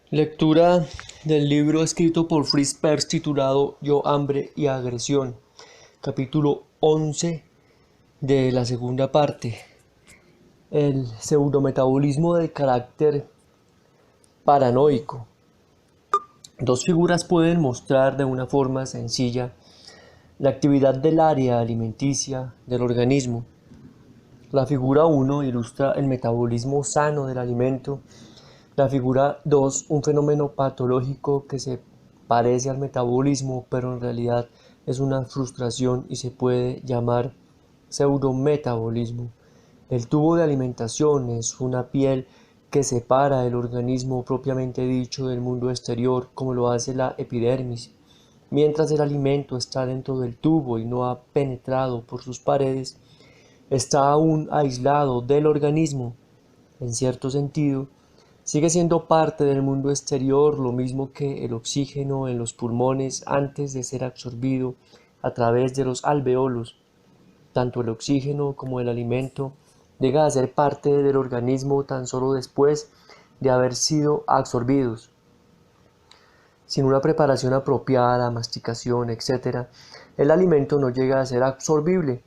Lectura del libro escrito por Fritz Perls titulado Yo, hambre y agresión, capítulo 11 de la segunda parte. El pseudometabolismo del carácter paranoico. Dos figuras pueden mostrar de una forma sencilla la actividad del área alimenticia del organismo. La figura 1 ilustra el metabolismo sano del alimento. La figura 2, un fenómeno patológico que se parece al metabolismo, pero en realidad es una frustración y se puede llamar pseudometabolismo. El tubo de alimentación es una piel que separa el organismo propiamente dicho del mundo exterior, como lo hace la epidermis. Mientras el alimento está dentro del tubo y no ha penetrado por sus paredes, está aún aislado del organismo. En cierto sentido, sigue siendo parte del mundo exterior, lo mismo que el oxígeno en los pulmones antes de ser absorbido a través de los alveolos. Tanto el oxígeno como el alimento llega a ser parte del organismo tan solo después de haber sido absorbidos. Sin una preparación apropiada, masticación, etc., el alimento no llega a ser absorbible.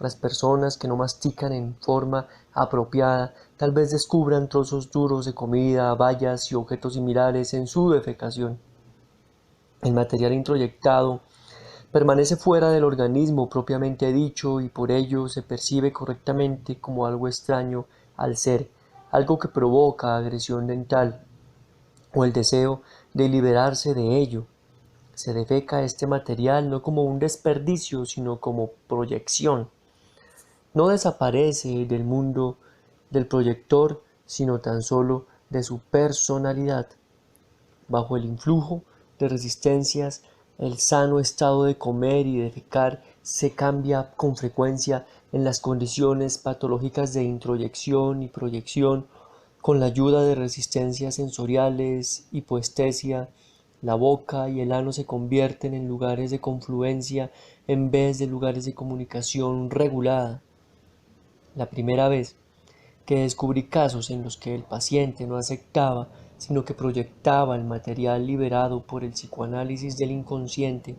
Las personas que no mastican en forma apropiada tal vez descubran trozos duros de comida, bayas y objetos similares en su defecación. El material introyectado permanece fuera del organismo propiamente dicho y por ello se percibe correctamente como algo extraño al ser, algo que provoca agresión dental o el deseo de liberarse de ello. Se defeca este material no como un desperdicio, sino como proyección. No desaparece del mundo del proyector, sino tan solo de su personalidad. Bajo el influjo de resistencias, el sano estado de comer y defecar se cambia con frecuencia en las condiciones patológicas de introyección y proyección, con la ayuda de resistencias sensoriales, hipoestesia. La boca y el ano se convierten en lugares de confluencia en vez de lugares de comunicación regulada. La primera vez que descubrí casos en los que el paciente no aceptaba, sino que proyectaba el material liberado por el psicoanálisis del inconsciente,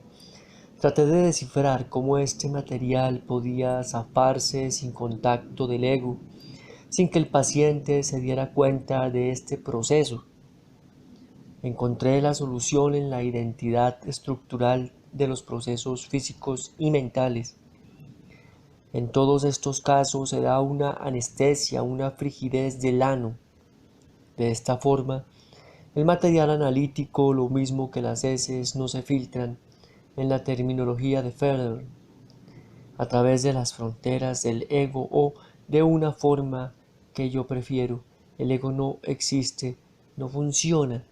traté de descifrar cómo este material podía zafarse sin contacto del ego, sin que el paciente se diera cuenta de este proceso. Encontré la solución en la identidad estructural de los procesos físicos y mentales. En todos estos casos se da una anestesia, una frigidez del ano. De esta forma, el material analítico, lo mismo que las heces, no se filtran, en la terminología de Ferrer, a través de las fronteras del ego o de una forma que yo prefiero. El ego no existe, no funciona.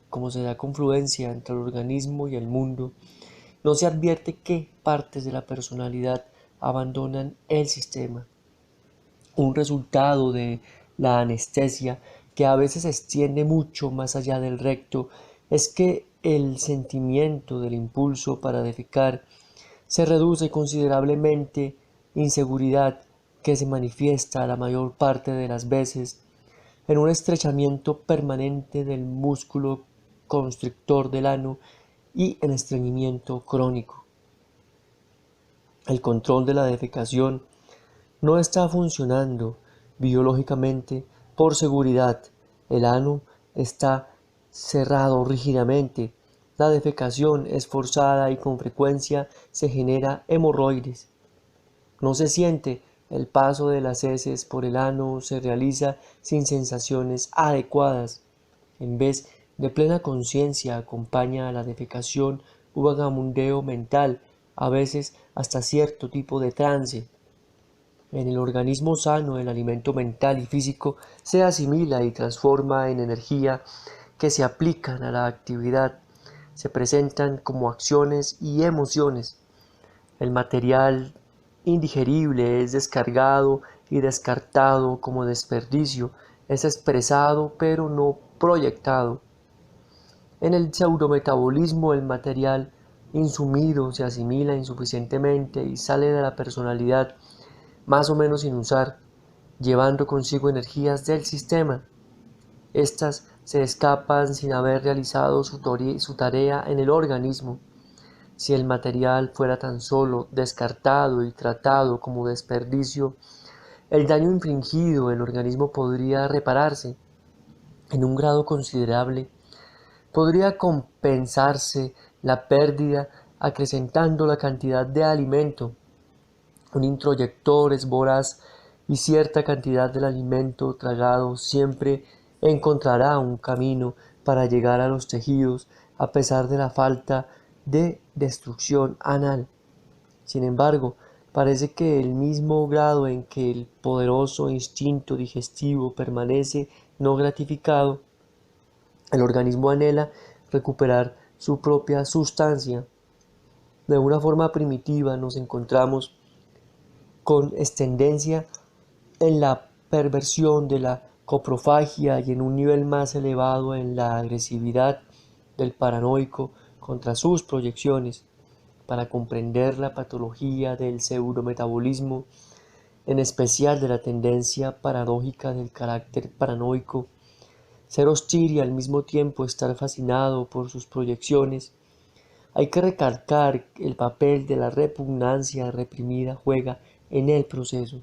Como se da confluencia entre el organismo y el mundo, no se advierte qué partes de la personalidad abandonan el sistema. Un resultado de la anestesia, que a veces se extiende mucho más allá del recto, es que el sentimiento del impulso para defecar se reduce considerablemente, inseguridad que se manifiesta la mayor parte de las veces en un estrechamiento permanente del músculo constrictor del ano y en estreñimiento crónico. El control de la defecación no está funcionando biológicamente por seguridad. El ano está cerrado rígidamente. La defecación es forzada y con frecuencia se genera hemorroides. No se siente. El paso de las heces por el ano se realiza sin sensaciones adecuadas. En vez de plena conciencia acompaña a la defecación un vagabundeo mental, a veces hasta cierto tipo de trance. En el organismo sano, el alimento mental y físico se asimila y transforma en energía que se aplican a la actividad, se presentan como acciones y emociones. El material indigerible es descargado y descartado como desperdicio, es expresado pero no proyectado. En el pseudometabolismo el material insumido se asimila insuficientemente y sale de la personalidad más o menos sin usar, llevando consigo energías del sistema. Estas se escapan sin haber realizado su tarea en el organismo. Si el material fuera tan solo descartado y tratado como desperdicio, el daño infligido en el organismo podría repararse en un grado considerable. Podría compensarse la pérdida acrecentando la cantidad de alimento. Un introyector es voraz y cierta cantidad del alimento tragado siempre encontrará un camino para llegar a los tejidos a pesar de la falta de destrucción anal. Sin embargo, parece que el mismo grado en que el poderoso instinto digestivo permanece no gratificado, el organismo anhela recuperar su propia sustancia. De una forma primitiva nos encontramos con tendencia en la perversión de la coprofagia y en un nivel más elevado en la agresividad del paranoico contra sus proyecciones. Para comprender la patología del pseudometabolismo, en especial de la tendencia paradójica del carácter paranoico, ser hostil y al mismo tiempo estar fascinado por sus proyecciones, hay que recalcar el papel de la repugnancia reprimida juega en el proceso.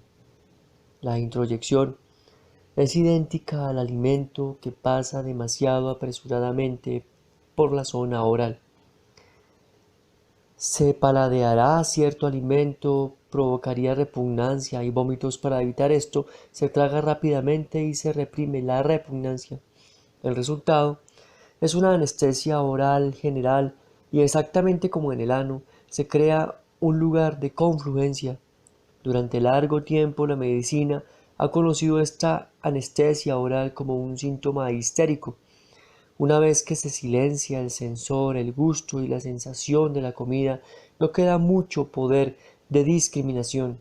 La introyección es idéntica al alimento que pasa demasiado apresuradamente por la zona oral. Se paladeará cierto alimento, provocaría repugnancia y vómitos. Para evitar esto, se traga rápidamente y se reprime la repugnancia. El resultado es una anestesia oral general y exactamente como en el ano, se crea un lugar de confluencia. Durante largo tiempo la medicina ha conocido esta anestesia oral como un síntoma histérico. Una vez que se silencia el sensor, el gusto y la sensación de la comida, no queda mucho poder de discriminación.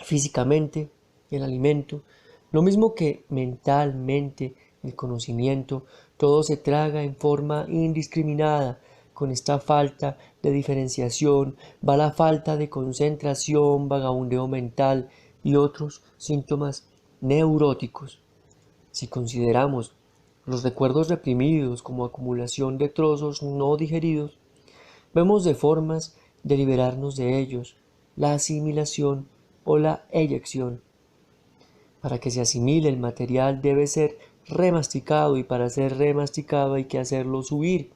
Físicamente, el alimento, lo mismo que mentalmente, el conocimiento, todo se traga en forma indiscriminada. Con esta falta de diferenciación va la falta de concentración, vagabundeo mental y otros síntomas neuróticos. Si consideramos los recuerdos reprimidos como acumulación de trozos no digeridos, vemos de formas de liberarnos de ellos, la asimilación o la eyección. Para que se asimile el material debe ser remasticado y para ser remasticado hay que hacerlo subir.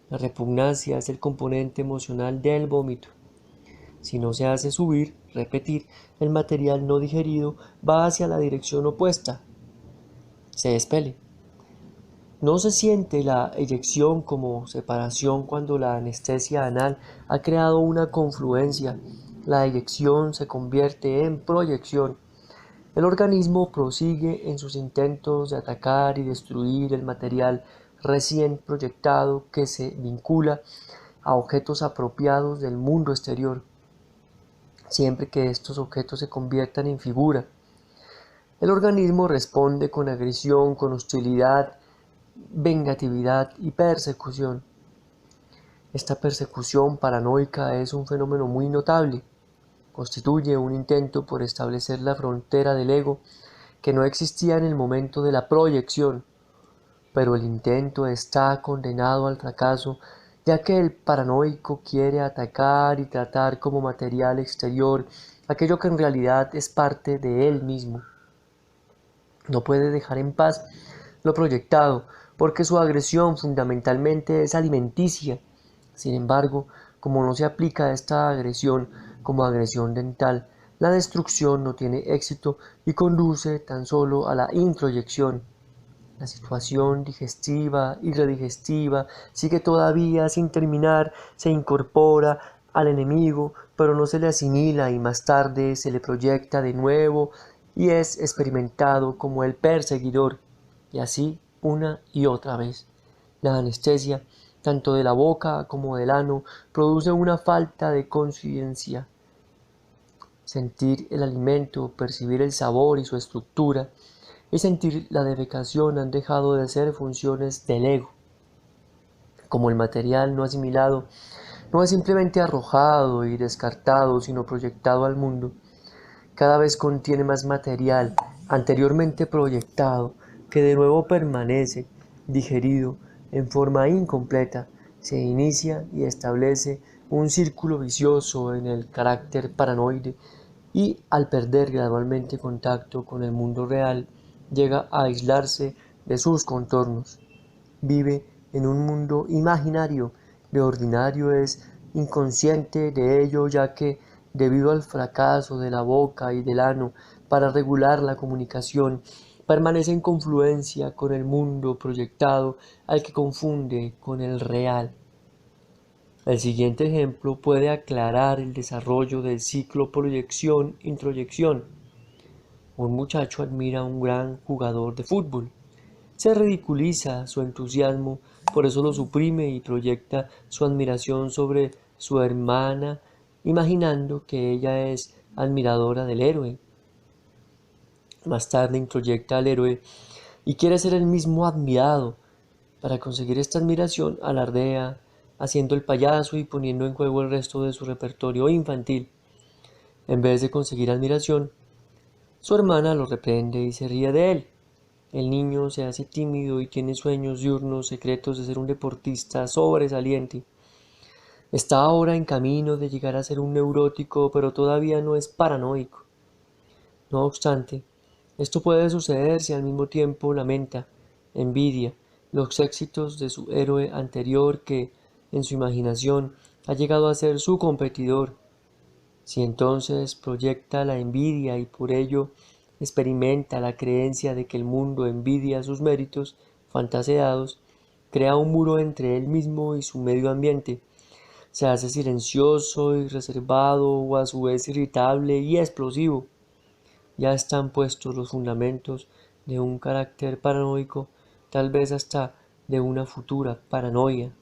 La repugnancia es el componente emocional del vómito. Si no se hace subir, repetir, el material no digerido va hacia la dirección opuesta. Se expele. No se siente la eyección como separación cuando la anestesia anal ha creado una confluencia. La eyección se convierte en proyección. El organismo prosigue en sus intentos de atacar y destruir el material recién proyectado que se vincula a objetos apropiados del mundo exterior, siempre que estos objetos se conviertan en figura. El organismo responde con agresión, con hostilidad, vengatividad y persecución. Esta persecución paranoica es un fenómeno muy notable. Constituye un intento por establecer la frontera del ego que no existía en el momento de la proyección, pero el intento está condenado al fracaso, ya que el paranoico quiere atacar y tratar como material exterior aquello que en realidad es parte de él mismo. No puede dejar en paz lo proyectado, porque su agresión fundamentalmente es alimenticia. Sin embargo, como no se aplica esta agresión como agresión dental, la destrucción no tiene éxito y conduce tan solo a la introyección. La situación digestiva y redigestiva sigue todavía sin terminar, se incorpora al enemigo, pero no se le asimila y más tarde se le proyecta de nuevo y es experimentado como el perseguidor, y así una y otra vez. La anestesia, tanto de la boca como del ano, produce una falta de conciencia. Sentir el alimento, percibir el sabor y su estructura, y sentir la defecación han dejado de ser funciones del ego. Como el material no asimilado no es simplemente arrojado y descartado, sino proyectado al mundo, cada vez contiene más material anteriormente proyectado, que de nuevo permanece digerido en forma incompleta, se inicia y establece un círculo vicioso en el carácter paranoide y al perder gradualmente contacto con el mundo real, llega a aislarse de sus contornos. Vive en un mundo imaginario, de ordinario es inconsciente de ello, ya que, debido al fracaso de la boca y del ano para regular la comunicación, permanece en confluencia con el mundo proyectado al que confunde con el real. El siguiente ejemplo puede aclarar el desarrollo del ciclo proyección-introyección. Un muchacho admira a un gran jugador de fútbol. Se ridiculiza su entusiasmo, por eso lo suprime y proyecta su admiración sobre su hermana, imaginando que ella es admiradora del héroe. Más tarde introyecta al héroe y quiere ser el mismo admirado. Para conseguir esta admiración, alardea, haciendo el payaso y poniendo en juego el resto de su repertorio infantil. En vez de conseguir admiración, su hermana lo reprende y se ríe de él. El niño se hace tímido y tiene sueños diurnos secretos de ser un deportista sobresaliente. Está ahora en camino de llegar a ser un neurótico, pero todavía no es paranoico. No obstante, esto puede suceder si al mismo tiempo lamenta, envidia, los éxitos de su héroe anterior que, en su imaginación, ha llegado a ser su competidor. Si entonces proyecta la envidia y por ello experimenta la creencia de que el mundo envidia sus méritos fantaseados, crea un muro entre él mismo y su medio ambiente. Se hace silencioso y reservado o a su vez irritable y explosivo. Ya están puestos los fundamentos de un carácter paranoico, tal vez hasta de una futura paranoia.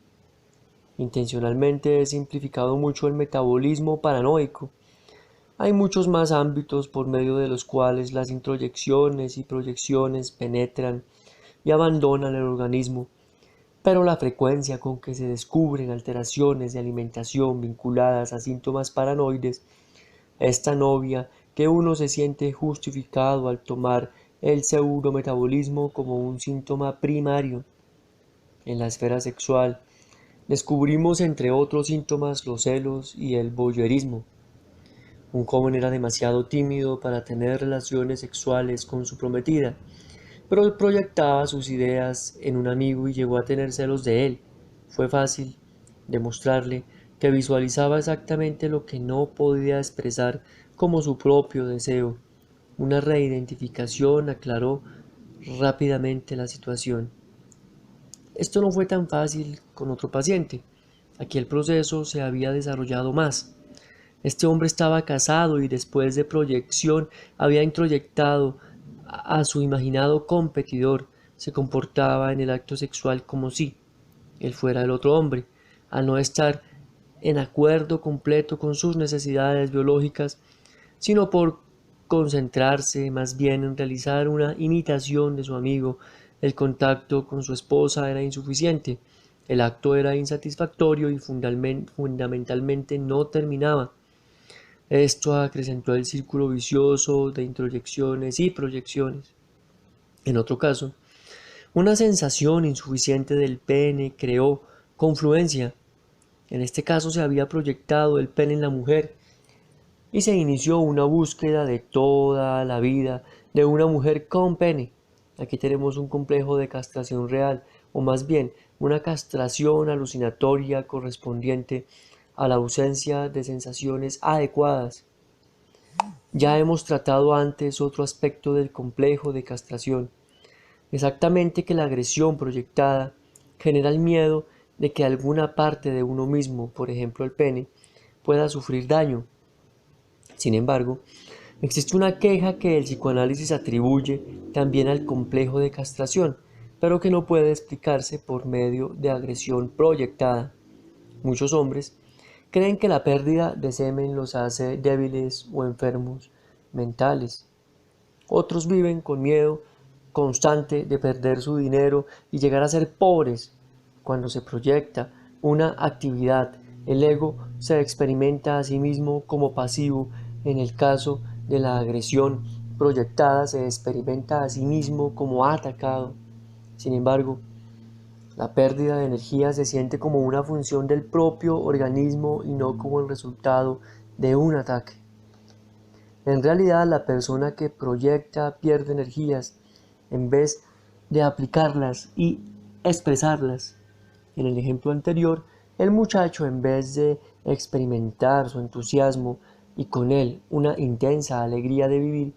Intencionalmente he simplificado mucho el metabolismo paranoico. Hay muchos más ámbitos por medio de los cuales las introyecciones y proyecciones penetran y abandonan el organismo, pero la frecuencia con que se descubren alteraciones de alimentación vinculadas a síntomas paranoides es tan obvia que uno se siente justificado al tomar el pseudometabolismo como un síntoma primario. En la esfera sexual, descubrimos entre otros síntomas los celos y el voyeurismo. Un joven era demasiado tímido para tener relaciones sexuales con su prometida, pero proyectaba sus ideas en un amigo y llegó a tener celos de él. Fue fácil demostrarle que visualizaba exactamente lo que no podía expresar como su propio deseo. Una reidentificación aclaró rápidamente la situación. Esto no fue tan fácil con otro paciente. Aquí el proceso se había desarrollado más. Este hombre estaba casado y después de proyección había introyectado a su imaginado competidor. Se comportaba en el acto sexual como si él fuera el otro hombre, al no estar en acuerdo completo con sus necesidades biológicas, sino por concentrarse más bien en realizar una imitación de su amigo. El contacto con su esposa era insuficiente, el acto era insatisfactorio y fundamentalmente no terminaba. Esto acrecentó el círculo vicioso de introyecciones y proyecciones. En otro caso, una sensación insuficiente del pene creó confluencia. En este caso se había proyectado el pene en la mujer y se inició una búsqueda de toda la vida de una mujer con pene. Aquí tenemos un complejo de castración real, o más bien una castración alucinatoria correspondiente a la ausencia de sensaciones adecuadas. Ya hemos tratado antes otro aspecto del complejo de castración, exactamente que la agresión proyectada genera el miedo de que alguna parte de uno mismo, por ejemplo el pene, pueda sufrir daño. Sin embargo, existe una queja que el psicoanálisis atribuye también al complejo de castración, pero que no puede explicarse por medio de agresión proyectada. Muchos hombres creen que la pérdida de semen los hace débiles o enfermos mentales. Otros viven con miedo constante de perder su dinero y llegar a ser pobres. Cuando se proyecta una actividad, el ego se experimenta a sí mismo como pasivo en el caso de la agresión, proyectada se experimenta a sí mismo como atacado. Sin embargo, la pérdida de energía se siente como una función del propio organismo y no como el resultado de un ataque. En realidad, la persona que proyecta pierde energías en vez de aplicarlas y expresarlas. En el ejemplo anterior, el muchacho, en vez de experimentar su entusiasmo y con él una intensa alegría de vivir,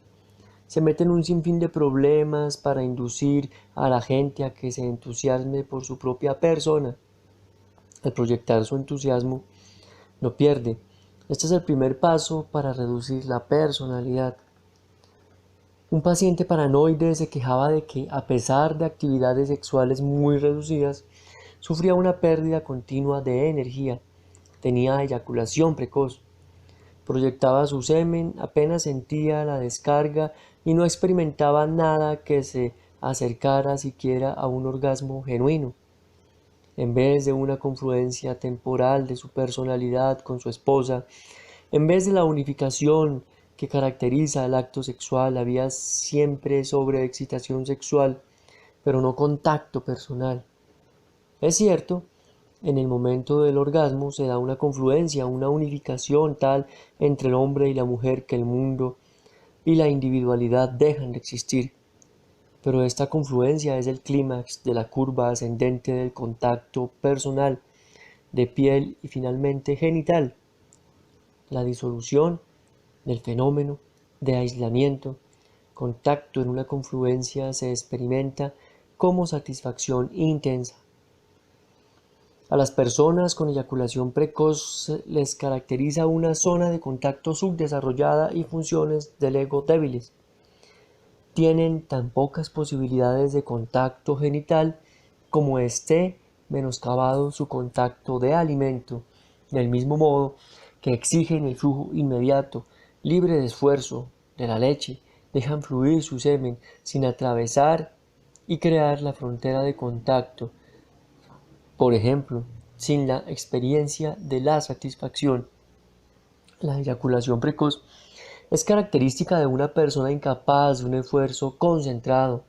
se mete en un sinfín de problemas para inducir a la gente a que se entusiasme por su propia persona. Al proyectar su entusiasmo, lo pierde. Este es el primer paso para reducir la personalidad. Un paciente paranoide se quejaba de que, a pesar de actividades sexuales muy reducidas, sufría una pérdida continua de energía. Tenía eyaculación precoz. Proyectaba su semen, apenas sentía la descarga y no experimentaba nada que se acercara siquiera a un orgasmo genuino. En vez de una confluencia temporal de su personalidad con su esposa, en vez de la unificación que caracteriza el acto sexual, había siempre sobreexcitación sexual, pero no contacto personal. Es cierto, en el momento del orgasmo se da una confluencia, una unificación tal entre el hombre y la mujer que el mundo y la individualidad dejan de existir. Pero esta confluencia es el clímax de la curva ascendente del contacto personal, de piel y finalmente genital. La disolución del fenómeno de aislamiento, contacto en una confluencia se experimenta como satisfacción intensa. A las personas con eyaculación precoz les caracteriza una zona de contacto subdesarrollada y funciones del ego débiles. Tienen tan pocas posibilidades de contacto genital como esté menoscabado su contacto de alimento, del mismo modo que exigen el flujo inmediato, libre de esfuerzo, de la leche, dejan fluir su semen sin atravesar y crear la frontera de contacto. Por ejemplo, sin la experiencia de la satisfacción. La eyaculación precoz es característica de una persona incapaz de un esfuerzo concentrado.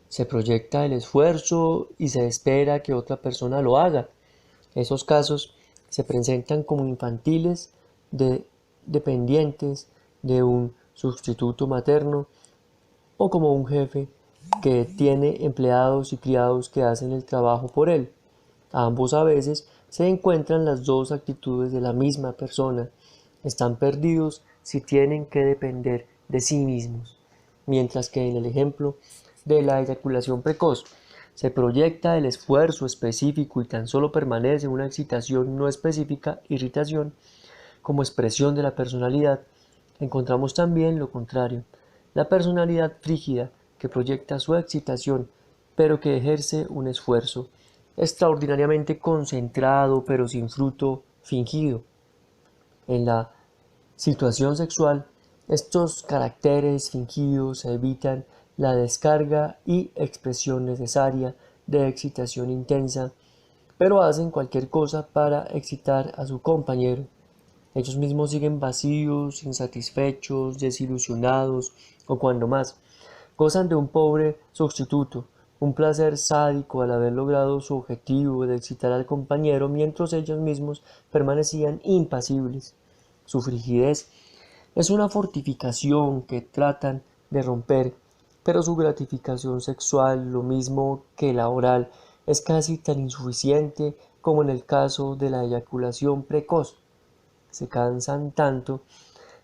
Se proyecta el esfuerzo y se espera que otra persona lo haga. Esos casos se presentan como infantiles, dependientes de un sustituto materno o como un jefe que tiene empleados y criados que hacen el trabajo por él. A ambos a veces se encuentran las dos actitudes de la misma persona. Están perdidos si tienen que depender de sí mismos. Mientras que en el ejemplo de la eyaculación precoz se proyecta el esfuerzo específico y tan solo permanece una excitación no específica, irritación, como expresión de la personalidad, encontramos también lo contrario, la personalidad frígida que proyecta su excitación, pero que ejerce un esfuerzo extraordinariamente concentrado, pero sin fruto fingido. En la situación sexual, estos caracteres fingidos evitan la descarga y expresión necesaria de excitación intensa, pero hacen cualquier cosa para excitar a su compañero. Ellos mismos siguen vacíos, insatisfechos, desilusionados o cuando más, gozan de un pobre sustituto, un placer sádico al haber logrado su objetivo de excitar al compañero mientras ellos mismos permanecían impasibles. Su frigidez es una fortificación que tratan de romper, pero su gratificación sexual, lo mismo que la oral, es casi tan insuficiente como en el caso de la eyaculación precoz. Se cansan tanto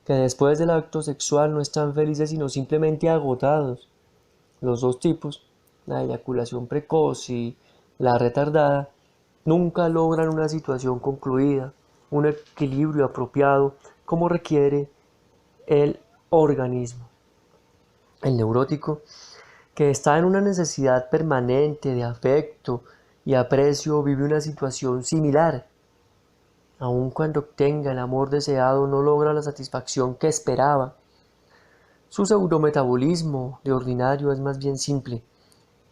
que después del acto sexual no están felices sino simplemente agotados. Los dos tipos, la eyaculación precoz y la retardada, nunca logran una situación concluida, un equilibrio apropiado como requiere el organismo. El neurótico, que está en una necesidad permanente de afecto y aprecio, vive una situación similar. Aun cuando obtenga el amor deseado, no logra la satisfacción que esperaba. Su pseudometabolismo de ordinario es más bien simple.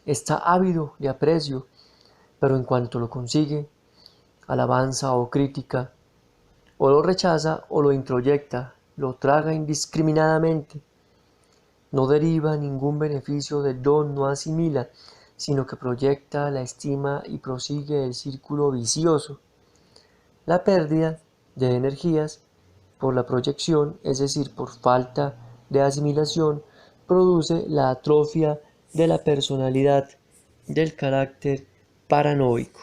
Está ávido de aprecio, pero en cuanto lo consigue, alabanza o crítica, o lo rechaza o lo introyecta, lo traga indiscriminadamente. no deriva ningún beneficio del don, no asimila, sino que proyecta la estima y prosigue el círculo vicioso. La pérdida de energías por la proyección, es decir, por falta de asimilación, produce la atrofia de la personalidad, del carácter paranoico.